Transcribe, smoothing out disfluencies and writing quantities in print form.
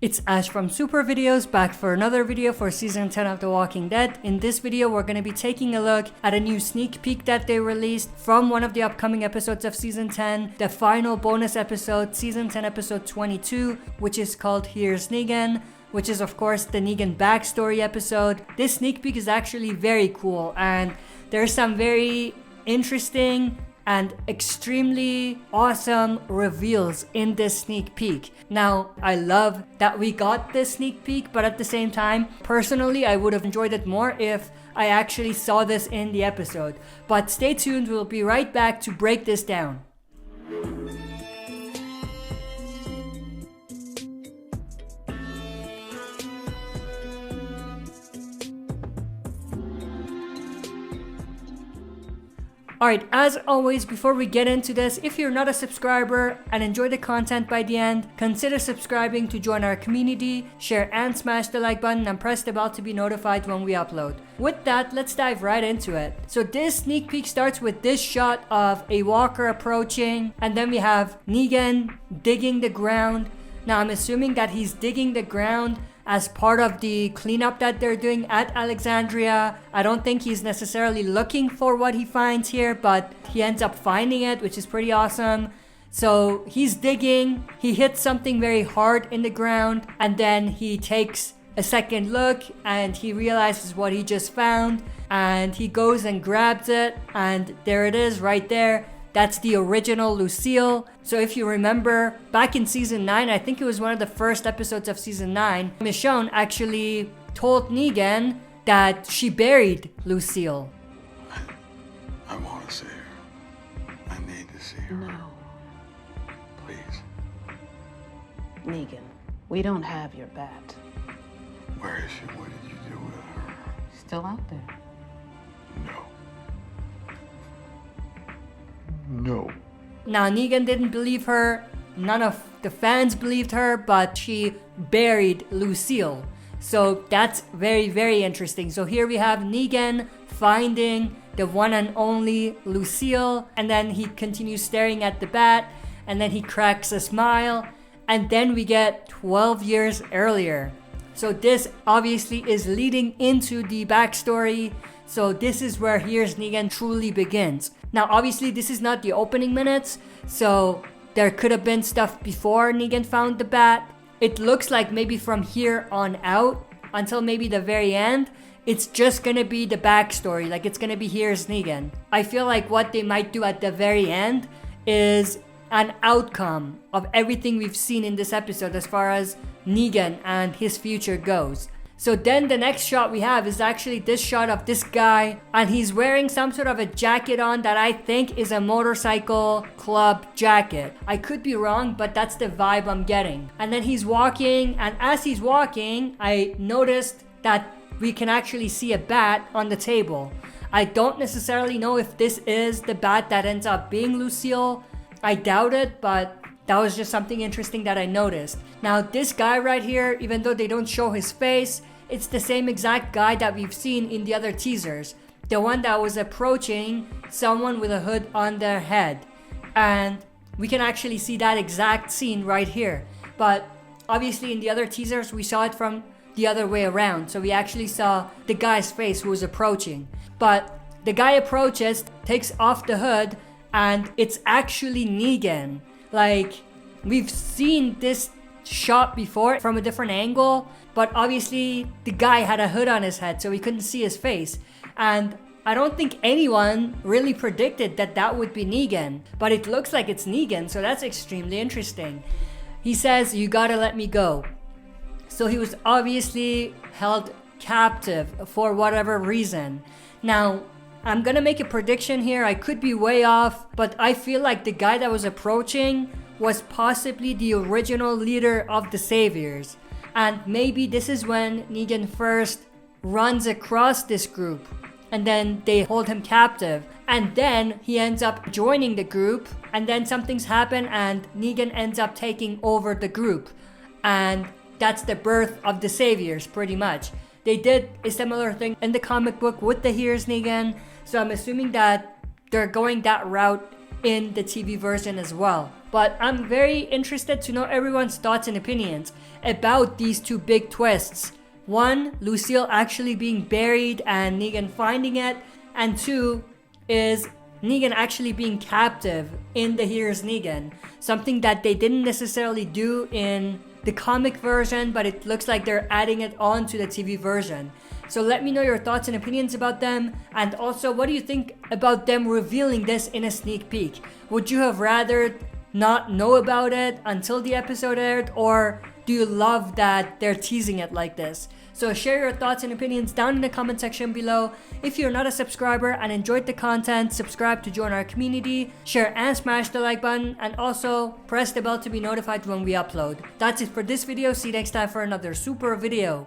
It's Ash from Super Videos, back for another video for Season 10 of The Walking Dead. In this video, we're going to be taking a look at a new sneak peek that they released from one of the upcoming episodes of Season 10, the final bonus episode, Season 10 episode 22, which is called Here's Negan, which is of course the Negan backstory episode. This sneak peek is actually very cool, and there's some very interesting and extremely awesome reveals in this sneak peek. Now, I love that we got this sneak peek, but at the same time, personally, I would have enjoyed it more if I actually saw this in the episode. But stay tuned, we'll be right back to break this down. Alright, as always, before we get into this, if you're not a subscriber and enjoy the content by the end, consider subscribing to join our community, share and smash the like button and press the bell to be notified when we upload. With that, let's dive right into it. So this sneak peek starts with this shot of a walker approaching, and then we have Negan digging the ground. Now I'm assuming that he's digging the ground as part of the cleanup that they're doing at Alexandria. I don't think he's necessarily looking for what he finds here, but he ends up finding it, which is pretty awesome. So he's digging, he hits something very hard in the ground, and then he takes a second look and he realizes what he just found, and he goes and grabs it, and there it is right there. That's the original Lucille. So if you remember, back in Season 9, I think it was one of the first episodes of Season 9, Michonne actually told Negan that she buried Lucille. I want to see her. I need to see her. No. Please. Negan, we don't have your bat. Where is she? What did you do with her? Still out there. No. No. Now, Negan didn't believe her, none of the fans believed her, but she buried Lucille. So that's very, very interesting. So here we have Negan finding the one and only Lucille, and then he continues staring at the bat, and then he cracks a smile, and then we get 12 years earlier. So this obviously is leading into the backstory. So this is where Here's Negan truly begins. Now obviously this is not the opening minutes, so there could have been stuff before Negan found the bat. It looks like maybe from here on out until maybe the very end, it's just gonna be the backstory, like it's gonna be Here's Negan. I feel like what they might do at the very end is an outcome of everything we've seen in this episode as far as Negan and his future goes. So then the next shot we have is actually this shot of this guy, and he's wearing some sort of a jacket on that I think is a motorcycle club jacket. I could be wrong, but that's the vibe I'm getting. And then he's walking, and as he's walking, I noticed that we can actually see a bat on the table. I don't necessarily know if this is the bat that ends up being Lucille. I doubt it, but that was just something interesting that I noticed. Now this guy right here, even though they don't show his face, it's the same exact guy that we've seen in the other teasers. The one that was approaching someone with a hood on their head. And we can actually see that exact scene right here. But obviously in the other teasers, we saw it from the other way around. So we actually saw the guy's face who was approaching. But the guy approaches, takes off the hood, and it's actually Negan. Like, we've seen this shot before from a different angle, but obviously the guy had a hood on his head, so we couldn't see his face. And I don't think anyone really predicted that that would be Negan, but it looks like it's Negan, so that's extremely interesting. He says, "You gotta let me go." So he was obviously held captive for whatever reason. Now, I'm gonna make a prediction here. I could be way off, but I feel like the guy that was approaching was possibly the original leader of the Saviors. And maybe this is when Negan first runs across this group, and then they hold him captive, and then he ends up joining the group, and then something's happened and Negan ends up taking over the group, and that's the birth of the Saviors pretty much. They did a similar thing in the comic book with the Here's Negan, so I'm assuming that they're going that route in the TV version as well. But I'm very interested to know everyone's thoughts and opinions about these two big twists. One, Lucille actually being buried and Negan finding it, and two is Negan actually being captive in the Here's Negan. Something that they didn't necessarily do in the comic version, but it looks like they're adding it on to the TV version. So let me know your thoughts and opinions about them, and also what do you think about them revealing this in a sneak peek? Would you have rather not know about it until the episode aired, or do you love that they're teasing it like this? So share your thoughts and opinions down in the comment section below. If you're not a subscriber and enjoyed the content, subscribe to join our community, share and smash the like button, and also press the bell to be notified when we upload. That's it for this video. See you next time for another super video.